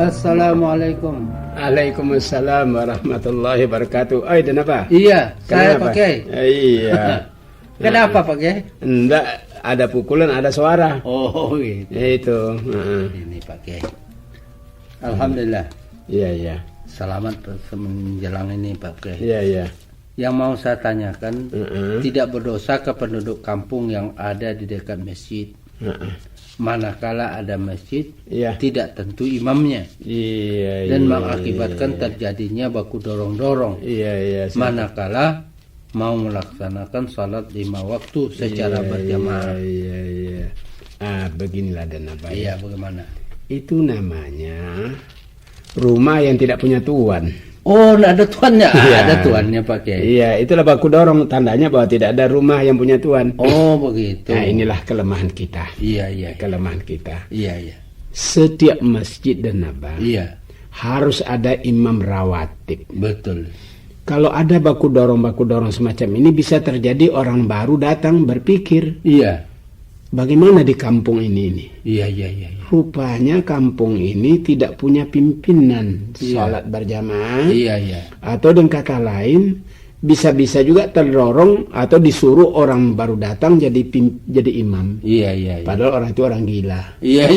Assalamualaikum. Waalaikumsalam warahmatullahi wabarakatuh. Dan apa? Iya, saya Kenapa? pakai. Iya. Kenapa pakai? Enggak, ada pukulan, ada suara. Oh, gitu. Itu. Ini pakai. Alhamdulillah. Iya. Selamat menjelang ini pakai. Iya. Yang mau saya tanyakan, tidak berdosa ke penduduk kampung yang ada di dekat masjid. Manakala ada masjid, tidak tentu imamnya. Iya. Dan mengakibatkan terjadinya baku dorong-dorong. Iya. Manakala mau melaksanakan salat 5 waktu secara berjamaah. Iya. Beginilah dan apa? Iya, bagaimana? Itu namanya rumah yang tidak punya tuan. Oh, tidak ada tuannya. Iya. Ada tuannya pakai. Iya, itulah baku dorong, tandanya bahwa tidak ada rumah yang punya tuan. Oh, begitu. Nah, inilah kelemahan kita. Iya. Kelemahan kita. Iya. Setiap masjid dan apa? Iya. Harus ada imam rawatib. Betul. Kalau ada baku dorong semacam ini, bisa terjadi orang baru datang berpikir, Iya. bagaimana di kampung ini? Iya. Rupanya kampung ini tidak punya pimpinan sholat berjamaah. Iya. Atau dengan kata lain, bisa-bisa juga terdorong atau disuruh orang baru datang jadi imam. Iya. Padahal orang itu orang gila. Iya.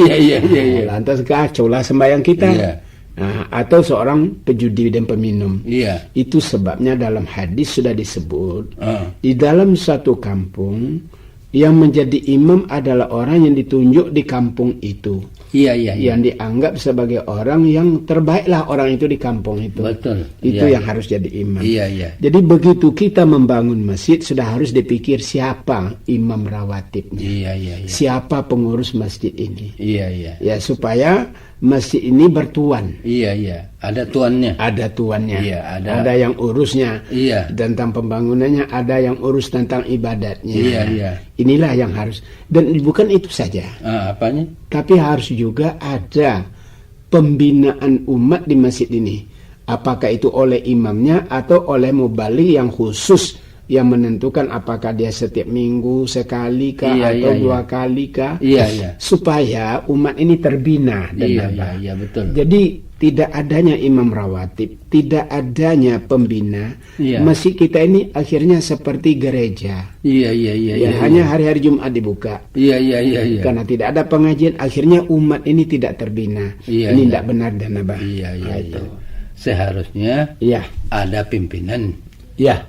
Lantas kacau lah sembahyang kita. Iya. Nah, atau seorang pejudi dan peminum. Iya. Itu sebabnya dalam hadis sudah disebut, di dalam satu kampung yang menjadi imam adalah orang yang ditunjuk di kampung itu. Iya. Yang dianggap sebagai orang yang terbaiklah orang itu di kampung itu. Betul. Itu Iya. yang harus jadi imam. Iya. Jadi begitu kita membangun masjid, sudah harus dipikir siapa imam rawatibnya. Iya. Siapa pengurus masjid ini. Iya. Ya, supaya masjid ini bertuan. Iya. Ada tuannya. Ada tuannya. Iya, ada yang urusnya. Iya. Tentang pembangunannya, ada yang urus tentang ibadatnya. Iya. Inilah yang harus. Dan bukan itu saja. Apanya? Tapi harus juga ada pembinaan umat di masjid ini. Apakah itu oleh imamnya atau oleh mubalik yang khusus yang menentukan apakah dia setiap minggu sekali kah atau 2 kali kah. Iya. Supaya umat ini terbina dan Iya, betul. Jadi tidak adanya imam rawatib, tidak adanya pembina. Masjid kita ini akhirnya seperti gereja. Iya. Hanya hari-hari Jumat dibuka. Iya. Karena tidak ada pengajian, akhirnya umat ini tidak terbina. Ini tidak benar dan abah. Iya. Seharusnya ada pimpinan. Iya.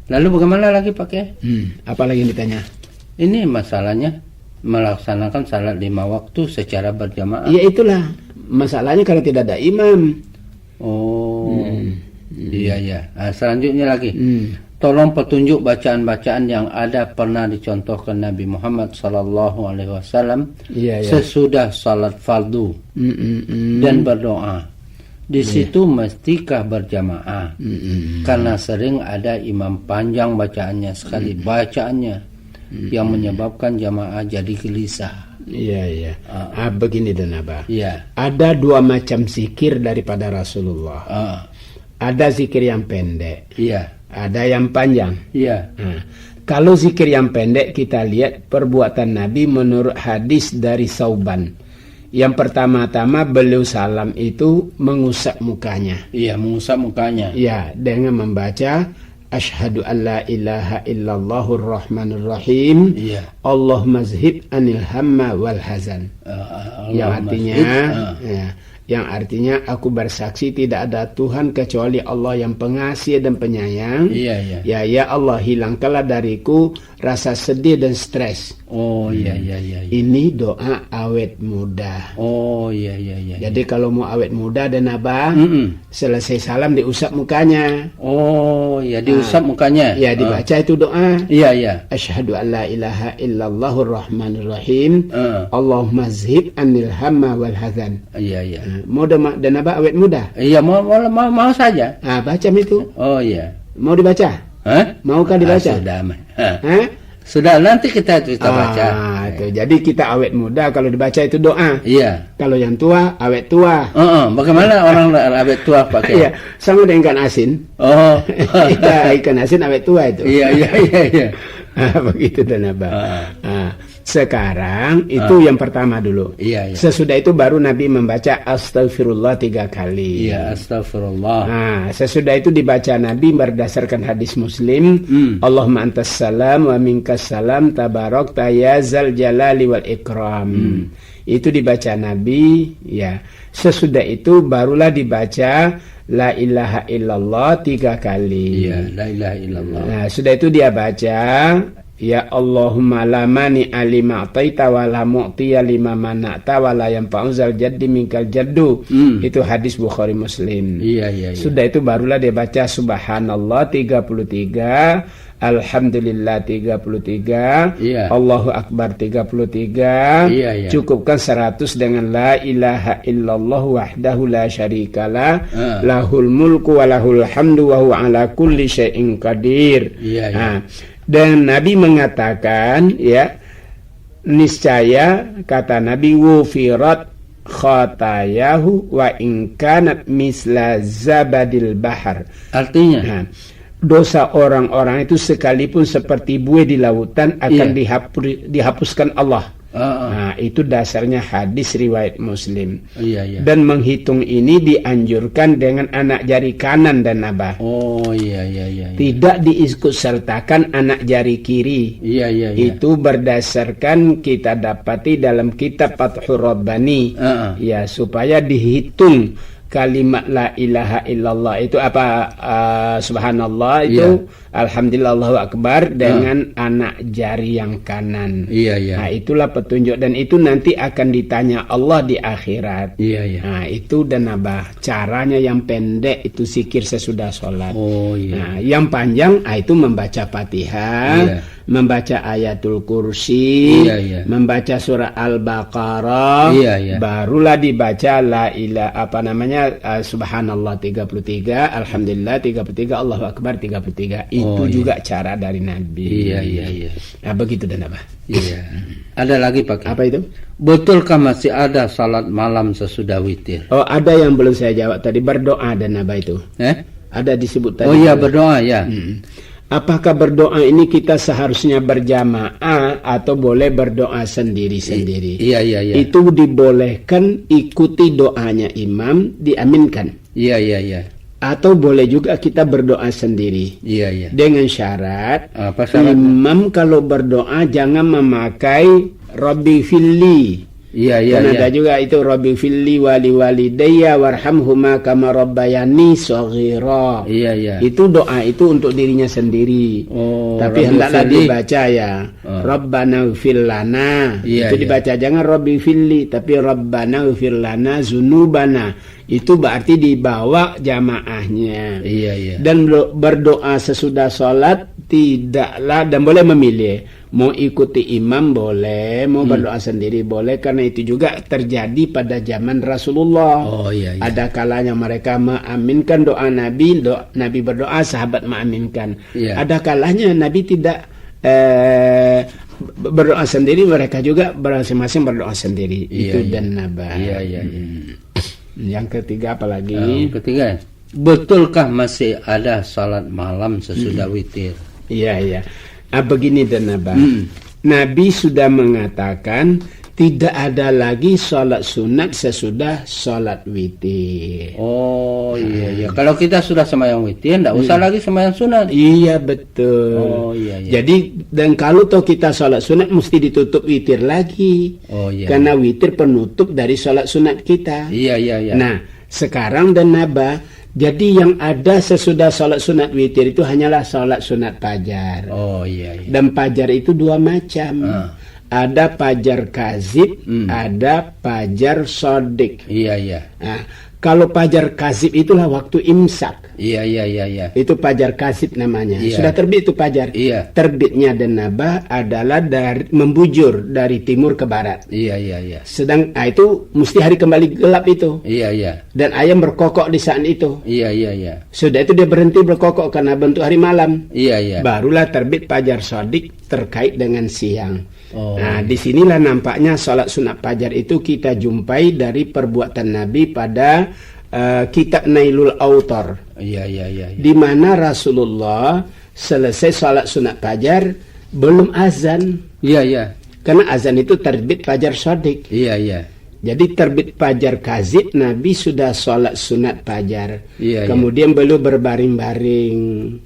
Lalu bagaimana lagi pakai? Apa lagi yang ditanya? Ini masalahnya melaksanakan salat 5 waktu secara berjamaah. Ya itulah masalahnya kalau tidak ada imam. Oh. Iya. Selanjutnya lagi. Tolong petunjuk bacaan-bacaan yang ada pernah dicontohkan Nabi Muhammad SAW sesudah salat fardu dan berdoa. Di situ mestikah berjamaah? Karena sering ada imam panjang bacaannya sekali bacaannya yang menyebabkan jamaah jadi gelisah. Iya. Begini dan abah. Iya. Ada 2 macam zikir daripada Rasulullah. Ada zikir yang pendek. Iya. Ada yang panjang. Iya. Kalau zikir yang pendek kita lihat perbuatan Nabi menurut hadis dari Sauban. Yang pertama-tama beliau salam itu mengusap mukanya. Iya, mengusap mukanya. Ya, dengan membaca asyhadu an la ilaha illallahur rahmanur rahim. Iya. Allahumma zhib anil hamma wal hazan. Yang artinya aku bersaksi tidak ada Tuhan kecuali Allah yang pengasih dan penyayang. Iya. Ya Allah, hilangkanlah dariku rasa sedih dan stres. Oh iya. Ini doa awet muda. Oh iya. Jadi kalau mau awet muda dan abah, selesai salam diusap mukanya. Oh iya, diusap mukanya. Ya, dibaca itu doa. Iya. Asyhadu an la ilaha illallahur rahmanur rahim. Allahumma zhib anil hamma wal hazan. Iya. Mau dan abah awet muda? Iya, mau saja. Baca itu. Oh iya. Mau dibaca? Maukah dibaca? Sudah. Sudah, nanti kita baca. Itu. Jadi kita awet muda kalau dibaca itu doa. Iya. Kalau yang tua, awet tua. Bagaimana orang awet tua pakai? Iya, sama dengan ikan asin. Oh. Ikan asin awet tua itu. Iya. Begitu dan abah. Sekarang itu yang pertama dulu. Iya, iya. Sesudah itu baru Nabi membaca astagfirullah 3 kali. Iya, astagfirullah. Nah, sesudah itu dibaca Nabi berdasarkan hadis Muslim, Allahumma antas salam wa minkas salam tabarakta ya zal jalali wal ikram. Itu dibaca Nabi, ya. Sesudah itu barulah dibaca la ilaha illallah 3 kali. Iya, la ilaha illallah. Nah, sudah itu dia baca ya Allahumma la mani alima ataita wa la mu'tiya lima mana'ta wa la yanfa'u zal jaddi minkal jaddu. Itu hadis Bukhari Muslim. Iya, iya, iya. Sudah itu barulah dia baca subhanallah 33, alhamdulillah 33, Iya. Allahu akbar 33. Iya, iya. Cukupkan 100 dengan la ilaha illallah wahdahu la syarikalah, lahul mulku wa lahul hamdu wa huwa ala kulli syai'in qadir. Iya, iya. Nah, dan Nabi mengatakan, ya, niscaya kata Nabi wufirat khatayahu wa in kanat misla zabadil bahar. Artinya, Nah, dosa orang-orang itu sekalipun seperti buih di lautan akan dihapuskan Allah. Nah, itu dasarnya hadis riwayat Muslim. iya, iya. Dan menghitung ini dianjurkan dengan anak jari kanan dan nabah. Oh, iya, iya, iya. Tidak diikut sertakan anak jari kiri. Iya, iya, iya. Itu berdasarkan kita dapati dalam kitab Fathur Rabbani. Ya, supaya dihitung kalimat la ilaha illallah itu apa, subhanallah itu, alhamdulillah Allahu akbar dengan anak jari yang kanan. Iya, iya. Nah, itulah petunjuk, dan itu nanti akan ditanya Allah di akhirat. Iya, iya. Nah, itu dan abah caranya yang pendek itu zikir sesudah sholat. Oh, iya. Nah, yang panjang itu membaca Fatihah, membaca ayatul kursi, membaca surah Al-Baqarah, barulah dibaca la ilaha subhanallah 33, alhamdulillah 33, Allahu akbar 33. Itu juga cara dari Nabi. Iya, iya, iya. Nah, begitu dan apa? Iya. Ada lagi Pak. Apa itu? Betulkah masih ada salat malam sesudah witir? Oh, ada yang belum saya jawab tadi, berdoa dan apa itu? Ada disebut tadi. Oh iya, berdoa ya. Apakah berdoa ini kita seharusnya berjamaah atau boleh berdoa sendiri-sendiri? Iya, iya, iya. Itu dibolehkan, ikuti doanya imam, diaminkan. Iya, iya, iya. Atau boleh juga kita berdoa sendiri. Iya, iya. Dengan syarat, apa syaratnya? Imam kalau berdoa jangan memakai Rabbi filli. Iya, iya, Dan ada juga itu Rabbi filli wali walidayya warhamhuma kama rabbayani shaghira. Iya, iya. Itu doa itu untuk dirinya sendiri. Oh, tapi hendaklah dibaca ya. Rabbana ighfir lana. Itu dibaca, jangan Rabbi filli tapi Rabbana ighfir lana dzunubana. Itu berarti dibawa jamaahnya. Iya, iya. Dan berdoa sesudah sholat tidaklah, dan boleh memilih. Mau ikuti imam boleh, mau berdoa sendiri boleh, karena itu juga terjadi pada zaman Rasulullah. Oh, iya, iya. Ada kalanya mereka mengaminkan doa Nabi, Nabi berdoa, sahabat mengaminkan. Iya. Ada kalanya Nabi tidak berdoa sendiri, mereka juga masing-masing berdoa sendiri. Iya, itu iya. dan nabah. Iya, iya, iya. Yang ketiga apa lagi? Yang ketiga, betulkah masih ada salat malam sesudah witir? Iya, iya. Begini dan Abah. Nabi sudah mengatakan tidak ada lagi sholat sunat sesudah sholat witir. Oh, iya, iya. Kalau kita sudah sembahyang witir, tidak usah lagi sembahyang sunat. Iya, betul. Oh, iya, iya. Jadi, dan kalau toh kita sholat sunat mesti ditutup witir lagi. Oh, iya. Karena witir penutup dari sholat sunat kita. Iya, iya, iya. Nah, sekarang dan Nabah, jadi yang ada sesudah sholat sunat witir itu hanyalah sholat sunat fajar. Oh, iya, iya. Dan fajar itu dua macam. Ada fajar kazib, ada fajar sodik. Iya, iya. Nah, kalau fajar kazib itulah waktu imsak. Iya, iya, iya, iya. Itu fajar kazib namanya. Iya. Sudah terbit itu fajar. Iya. Terbitnya dan nabah adalah membujur dari timur ke barat. Iya, iya, iya. Sedang itu mesti hari kembali gelap itu. Iya, iya. Dan ayam berkokok di saat itu. Iya, iya, iya. Sudah itu dia berhenti berkokok karena bentuk hari malam. Iya, iya. Barulah terbit fajar sodik terkait dengan siang. Oh. Nah, disinilah nampaknya sholat sunat fajar itu kita jumpai dari perbuatan Nabi pada kitab Nailul Autar. Iya, iya, iya. Di mana Rasulullah selesai sholat sunat fajar belum azan. Iya, iya. Karena azan itu terbit fajar shadiq. Iya, iya. Jadi terbit fajar kazib, Nabi sudah sholat sunat fajar. Iya, kemudian belum berbaring-baring.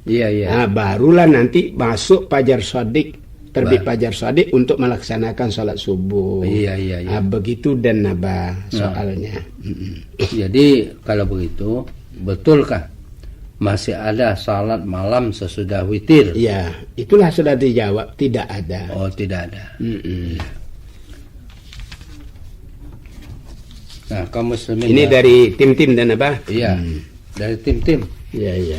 Iya, iya. Nah, barulah nanti masuk fajar shadiq, terbit fajar shadiq untuk melaksanakan sholat subuh. Iya, iya, iya. Nah, begitu dan naba soalnya. Jadi kalau begitu, betulkah masih ada salat malam sesudah witir? Ya, itulah sudah dijawab, tidak ada. Oh, tidak ada. Nah, kaum muslimin ini dari tim-tim dan apa? Iya, dari tim-tim. Iya, iya.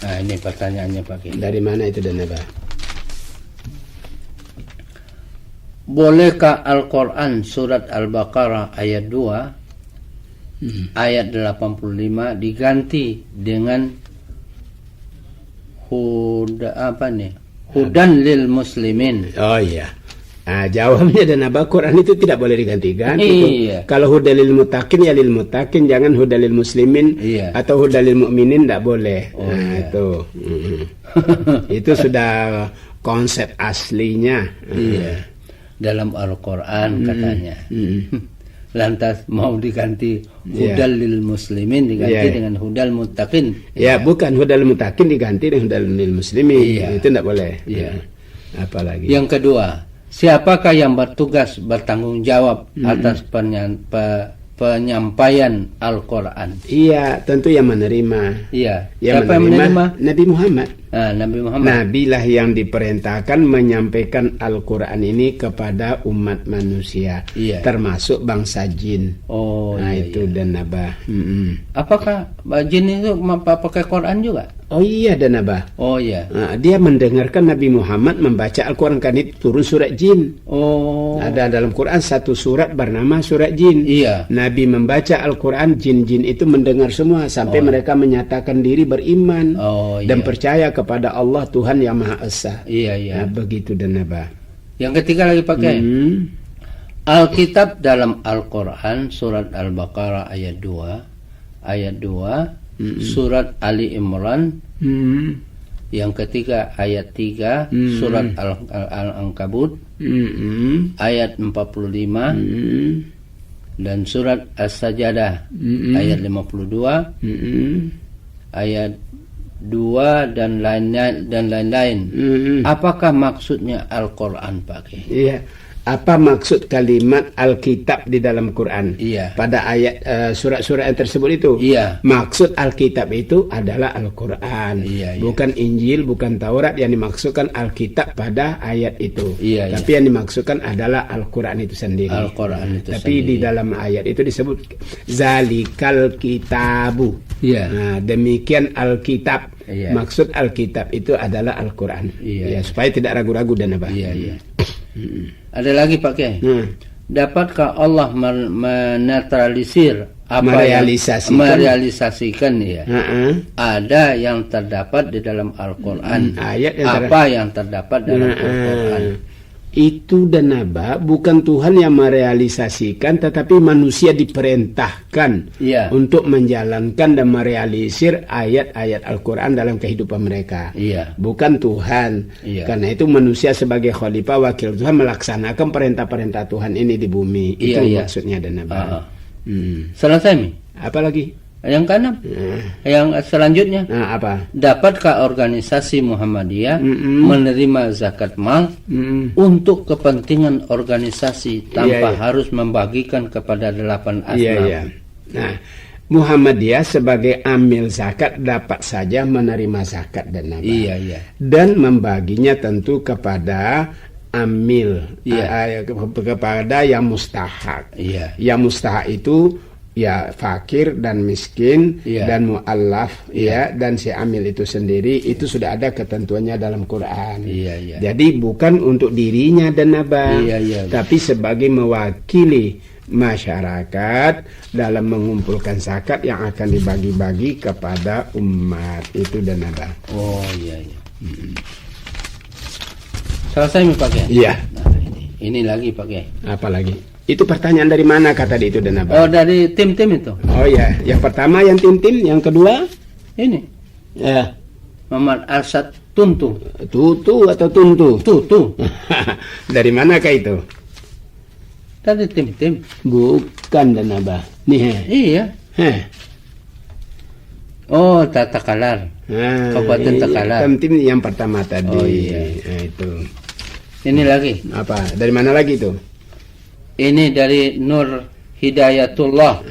Nah, ini pertanyaannya Pak Kiai. Dari mana itu dan apa? Bolehkah Al-Quran surat Al-Baqarah ayat 2 ayat 85 diganti dengan hudan lil muslimin? Oh iya. Nah, jawabnya dan apa, Quran itu tidak boleh digantikan. Iya. Kalau hudalil mutakin ya lil mutakin, jangan hudalil muslimin. Iya. Atau hudalil mukminin tidak boleh. Oh, nah, iya. itu. Itu sudah konsep aslinya. Iya. Dalam Al-Quran katanya. Lantas mau diganti hudal lil muslimin diganti dengan hudal muttaqin. Ya, bukan hudal mutakin diganti dengan hudal lil muslimin. Iya. Itu tidak boleh. Iya. Apalagi. Yang kedua, siapakah yang bertugas bertanggung jawab atas penyampaian Al-Quran? Iya, tentu yang menerima. Iya. Yang Siapa yang menerima? Nabi Muhammad. Nah, Nabi Muhammad. Nabilah yang diperintahkan menyampaikan Al-Quran ini kepada umat manusia, termasuk bangsa jin. Oh, nah iya, itu dan nabah. Apakah jin itu pakai Quran juga? Oh iya dan nabah. Oh iya. Nah, dia mendengarkan Nabi Muhammad membaca Al-Quran, kan itu turun surat jin. Oh. Ada dalam Quran satu surat bernama surat jin. Iya. Nabi membaca Al-Quran, jin-jin itu mendengar semua sampai mereka menyatakan diri beriman dan percaya kepada Allah Tuhan yang Maha Esa. Iya, iya. Nah, begitu dan nabah. Yang ketiga lagi pakai Alkitab dalam Al-Quran surat Al-Baqarah ayat 2, surat Ali Imran yang ketiga ayat 3, surat Al-Ankabut ayat 45 dan surat As-Sajadah ayat 52, ayat 2 dan lain-lain. Apakah maksudnya Al-Quran, Pak Kiai? Iya. Apa maksud kalimat Alkitab di dalam Quran? Iya. Pada ayat surat-surat yang tersebut itu. Iya. Maksud Alkitab itu adalah Al-Quran. Iya, iya. Bukan Injil, bukan Taurat yang dimaksudkan Alkitab pada ayat itu. Iya, tapi yang dimaksudkan adalah Al-Quran itu sendiri. Al-Quran itu tapi sendiri. di dalam ayat itu disebut Zalikal Kitabu. Iya. Nah, demikian Alkitab. Iya. Maksud Alkitab itu adalah Al-Quran. Iya. Ya, supaya tidak ragu-ragu dan apa. Iya, iya. Ada lagi Pak Kiai. Dapatkah Allah menetralisir apa merealisasikan ya? Ada yang terdapat di dalam Al-Quran. Apa yang terdapat dalam Al-Quran? Itu dan naba bukan Tuhan yang merealisasikan, tetapi manusia diperintahkan untuk menjalankan dan merealisir ayat-ayat Al-Quran dalam kehidupan mereka. Bukan Tuhan. Karena itu manusia sebagai khalifah wakil Tuhan melaksanakan perintah-perintah Tuhan ini di bumi. Itu maksudnya dan naba. Selesai mi? Apa lagi? Yang keenam, yang selanjutnya, apa? Dapatkah organisasi Muhammadiyah menerima zakat mal untuk kepentingan organisasi tanpa harus membagikan kepada 8 asnaf? Nah, Muhammadiyah sebagai amil zakat dapat saja menerima zakat dan nabah. Dan membaginya tentu kepada amil, kepada yang mustahak. Yang mustahak itu ya fakir dan miskin dan mu'allaf dan si amil itu sendiri itu sudah ada ketentuannya dalam Quran. Jadi bukan untuk dirinya dan nabah, tapi sebagai mewakili masyarakat dalam mengumpulkan zakat yang akan dibagi-bagi kepada umat itu dan nabah. Oh iya. Selesai mi Pak Kiai? Iya. Nah, ini lagi Pak Kiai. Apa lagi? Itu pertanyaan dari mana kata di itu dan apa? Oh, dari tim-tim itu. Oh ya, yang pertama yang tim-tim, yang kedua ini. Ya. Muhammad Arsyad Tuntu. Tutu atau Tuntu? Tutu. Dari manakah itu? Tadi tim-tim. Bukan dan Abah. Nih. Iya. Oh, Takalar. Kabupaten Takalar. Tim yang pertama tadi. Oh iya. Nah, itu. Ini lagi. Apa? Dari mana lagi itu? Ini dari Nur Hidayatullah.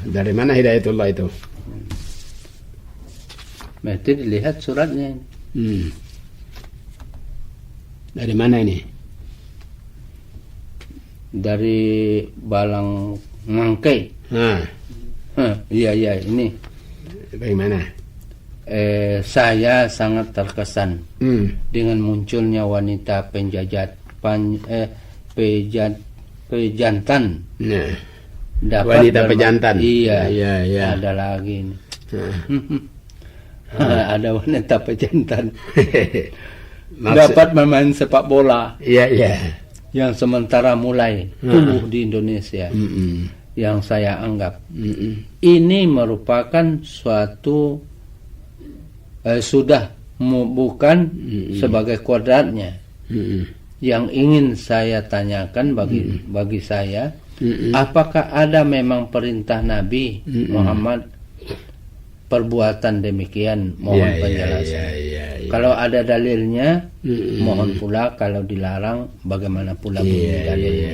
Dari mana Hidayatullah itu? Itu dilihat suratnya. Dari mana ini? Dari Balang Ngangke. Iya, ini. Bagaimana? Saya sangat terkesan dengan munculnya wanita pejantan. Wanita pejantan. Iya. Ada lagi ini. Ada wanita pejantan. Dapat bermain sepak bola. Iya. Yang sementara mulai tumbuh di Indonesia. Yang saya anggap ini merupakan suatu sudah bukan sebagai kodratnya. Yang ingin saya tanyakan bagi saya, apakah ada memang perintah Nabi Muhammad perbuatan demikian? Mohon penjelasan. Kalau ada dalilnya, mohon pula. Kalau dilarang, bagaimana pula bunyi dalilnya?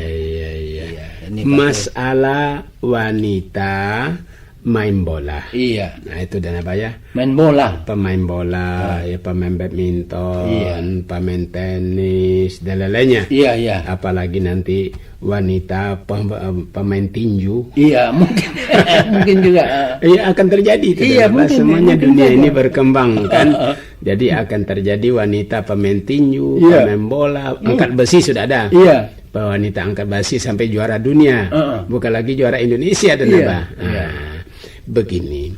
Masalah wanita main bola. Iya. Nah itu dan apa ya? Main bola. Pemain bola, ya pemain badminton, pemain tenis dan lainnya. Iya. Apalagi nanti wanita pemain tinju. Iya, mungkin juga. Iya akan terjadi. Iya, mungkin, semuanya mungkin dunia ini berkembang kan. Jadi akan terjadi wanita pemain tinju, pemain bola, angkat besi sudah ada. Iya. Wanita angkat besi sampai juara dunia, bukan lagi juara Indonesia dan apa. Begini,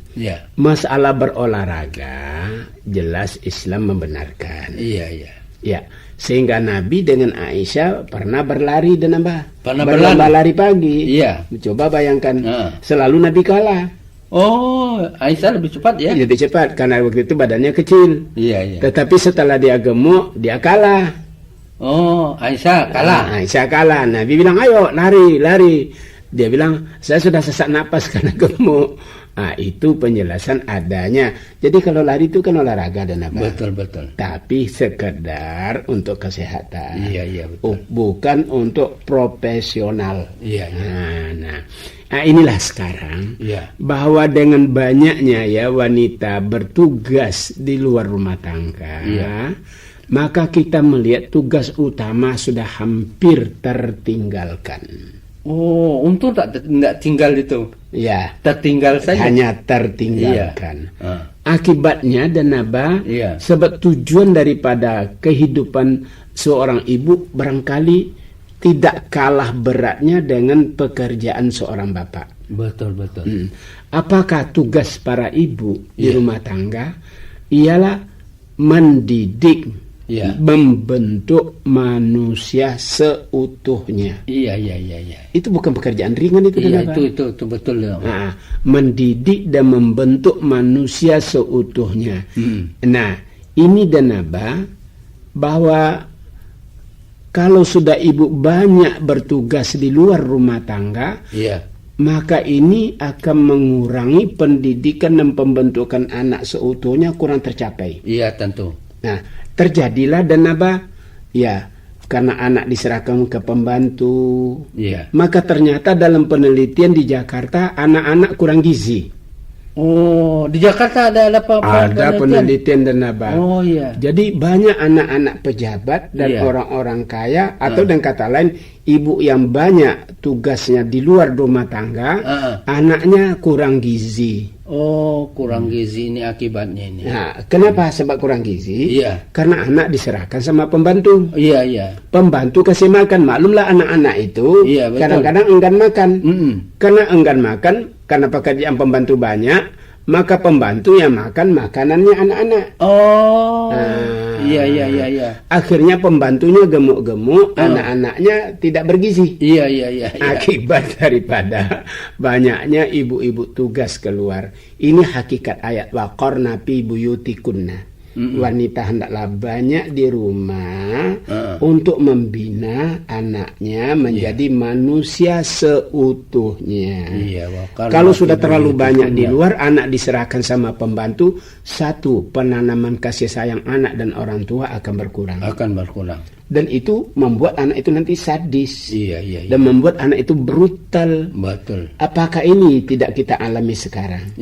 masalah berolahraga jelas Islam membenarkan. Iya. Sehingga Nabi dengan Aisyah pernah berlari dan apa? Pernah berlari pagi. Iya. Coba bayangkan, selalu Nabi kalah. Oh, Aisyah lebih cepat ya? Lebih cepat karena waktu itu badannya kecil. Iya. Tetapi setelah dia gemuk, dia kalah. Oh, Aisyah kalah. Aisyah kalah. Nabi bilang, ayo lari. Dia bilang, saya sudah sesak napas karena gemuk. Itu penjelasan adanya. Jadi kalau lari itu kan olahraga dan apa? Betul. Tapi sekedar untuk kesehatan. Iya, betul. Bukan untuk profesional. Iya. Nah, inilah sekarang bahwa dengan banyaknya ya wanita bertugas di luar rumah tangga. Maka kita melihat tugas utama sudah hampir tertinggalkan. Oh, untung tidak tinggal itu. Ya, tertinggal saja. Hanya tertinggalkan. Akibatnya dan apa? Sebab tujuan daripada kehidupan seorang ibu barangkali tidak kalah beratnya dengan pekerjaan seorang bapak. Betul. Apakah tugas para ibu di rumah tangga? Ialah mendidik, membentuk manusia seutuhnya. Iya. Itu bukan pekerjaan ringan itu. Itu betul. Mendidik dan membentuk manusia seutuhnya. Nah, ini dan apa? Bahwa kalau sudah ibu banyak bertugas di luar rumah tangga, maka ini akan mengurangi pendidikan dan pembentukan anak seutuhnya kurang tercapai. Iya, tentu. Nah, terjadilah dan apa? Ya, karena anak diserahkan ke pembantu. Maka ternyata dalam penelitian di Jakarta anak-anak kurang gizi. Oh, di Jakarta ada penelitian dan apa? Oh iya. Jadi banyak anak-anak pejabat dan orang-orang kaya atau dengan kata lain ibu yang banyak tugasnya di luar rumah tangga, anaknya kurang gizi. Oh, kurang gizi ini akibatnya ini. Nah, kenapa sebab kurang gizi? Karena anak diserahkan sama pembantu. Iya. Pembantu kasih makan. Maklumlah anak-anak itu kadang-kadang enggan makan. Karena enggan makan, karena pekerjaan pembantu banyak, maka pembantu yang makan makanannya anak-anak. Oh. Iya. Akhirnya pembantunya gemuk-gemuk, anak-anaknya tidak bergizi. Iya. Akibat daripada banyaknya ibu-ibu tugas keluar. Ini hakikat ayat waqarna fi buyutikunna. wanita hendaklah banyak di rumah untuk membina anaknya menjadi manusia seutuhnya. Kalau sudah terlalu banyak di luar, anak diserahkan sama pembantu, satu, penanaman kasih sayang anak dan orang tua akan berkurang. Dan itu membuat anak itu nanti sadis. Dan membuat anak itu brutal. Betul. Apakah ini tidak kita alami sekarang?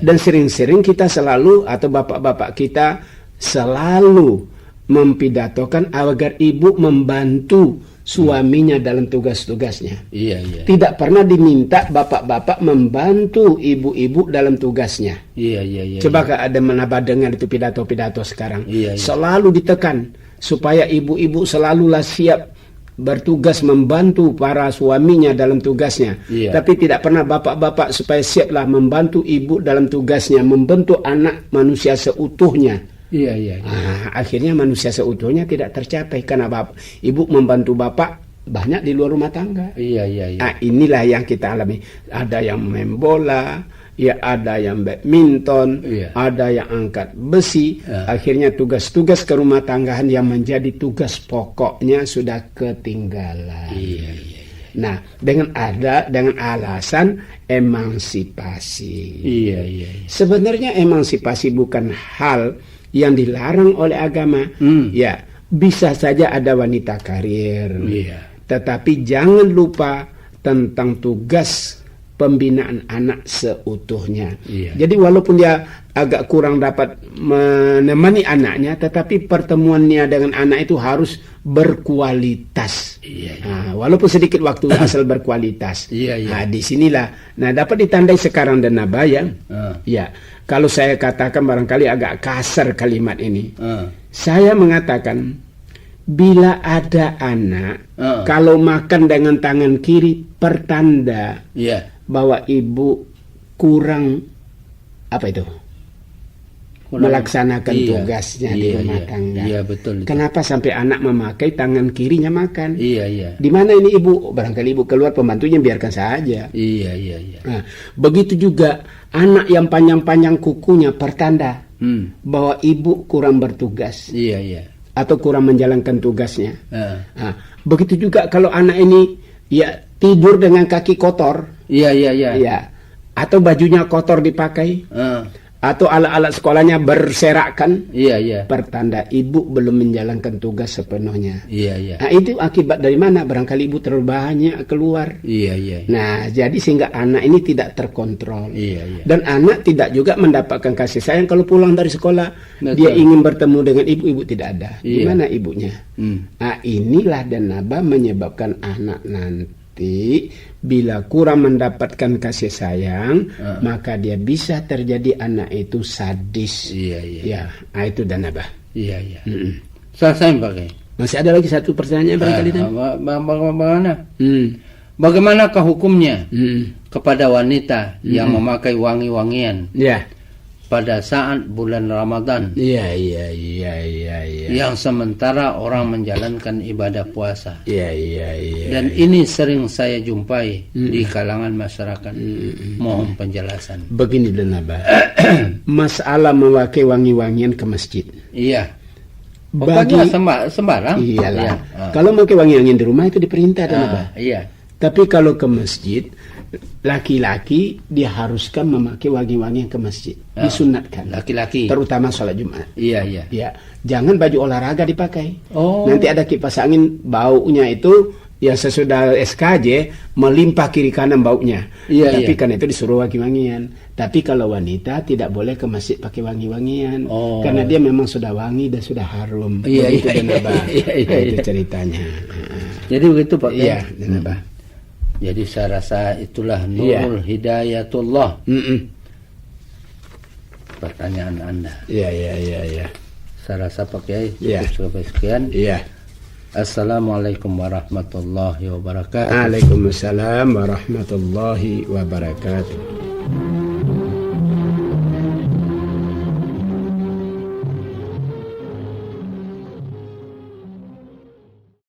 Dan sering-sering kita selalu, atau bapak-bapak kita selalu mempidatokan agar ibu membantu suaminya dalam tugas-tugasnya. Tidak pernah diminta bapak-bapak membantu ibu-ibu dalam tugasnya. Coba ada menabah dengar itu pidato-pidato sekarang. Selalu ditekan supaya ibu-ibu selalulah siap bertugas membantu para suaminya dalam tugasnya. Tapi tidak pernah bapak-bapak supaya siaplah membantu ibu dalam tugasnya, membentuk anak manusia seutuhnya. Akhirnya manusia seutuhnya tidak tercapai karena ibu membantu bapak banyak di luar rumah tangga. Inilah yang kita alami. Ada yang main bola, ada yang badminton, ada yang angkat besi. Akhirnya tugas-tugas ke rumah tanggaan yang menjadi tugas pokoknya sudah ketinggalan. Nah, dengan alasan emansipasi. Sebenarnya emansipasi bukan hal yang dilarang oleh agama. Bisa saja ada wanita karir. Tetapi jangan lupa tentang tugas pembinaan anak seutuhnya. Jadi walaupun dia agak kurang dapat menemani anaknya, tetapi pertemuannya dengan anak itu harus berkualitas. Walaupun sedikit waktu asal berkualitas. Disinilah. Nah, dapat ditandai sekarang dan nabaya. Kalau saya katakan barangkali agak kasar kalimat ini. Saya mengatakan bila ada anak kalau makan dengan tangan kiri pertanda bahwa ibu kurang melaksanakan tugasnya di rumah tangga. Betul. Kenapa sampai anak memakai tangan kirinya makan? Di mana ini ibu? Barangkali ibu keluar, pembantunya biarkan saja. Nah, begitu juga anak yang panjang-panjang kukunya pertanda bahwa ibu kurang bertugas. Atau kurang menjalankan tugasnya. Nah, begitu juga kalau anak ini tidur dengan kaki kotor. Atau bajunya kotor dipakai. Atau alat-alat sekolahnya berserakan. Pertanda ibu belum menjalankan tugas sepenuhnya. Nah, itu akibat dari mana? Barangkali ibu terlalu banyak keluar. Nah, jadi sehingga anak ini tidak terkontrol. Dan anak tidak juga mendapatkan kasih sayang kalau pulang dari sekolah. Dia ingin bertemu dengan ibu tidak ada. Di mana ibunya? Nah, inilah dan naba menyebabkan anak nanti bila kurang mendapatkan kasih sayang, maka dia bisa terjadi anak itu sadis. Nah, itu dan naba. Selesai pakai. Masih ada lagi satu pertanyaan barangkali. Bagaimanakah hukumnya kepada wanita yang memakai wangi-wangian pada saat bulan Ramadan? Yang sementara orang menjalankan ibadah puasa. Dan ini sering saya jumpai di kalangan masyarakat. Mohon penjelasan. Begini dan Abah. Masalah memakai wangi-wangian ke masjid. Pokoknya sembarang. Kalau memakai wangi-wangian di rumah itu diperintah dan Abah. Tapi kalau ke masjid, laki-laki diharuskan memakai wangi-wangian ke masjid. Disunatkan. Laki-laki. Terutama sholat Jumat. Iya. Jangan baju olahraga dipakai. Nanti ada kipas angin, baunya itu yang sesudah SKJ melimpah kiri kanan baunya. Tapi karena itu disuruh wangi-wangian. Tapi kalau wanita tidak boleh ke masjid pakai wangi-wangian. Karena dia memang sudah wangi dan sudah harum. Begitu dan Abah. Itu ceritanya. Jadi begitu Pak. Dan Abah. Jadi saya rasa itulah nurul hidayatullah. Pertanyaan Anda. Saya rasa Pak Kiai cukup sampai sekian. Assalamualaikum warahmatullahi wabarakatuh. Waalaikumsalam warahmatullahi wabarakatuh.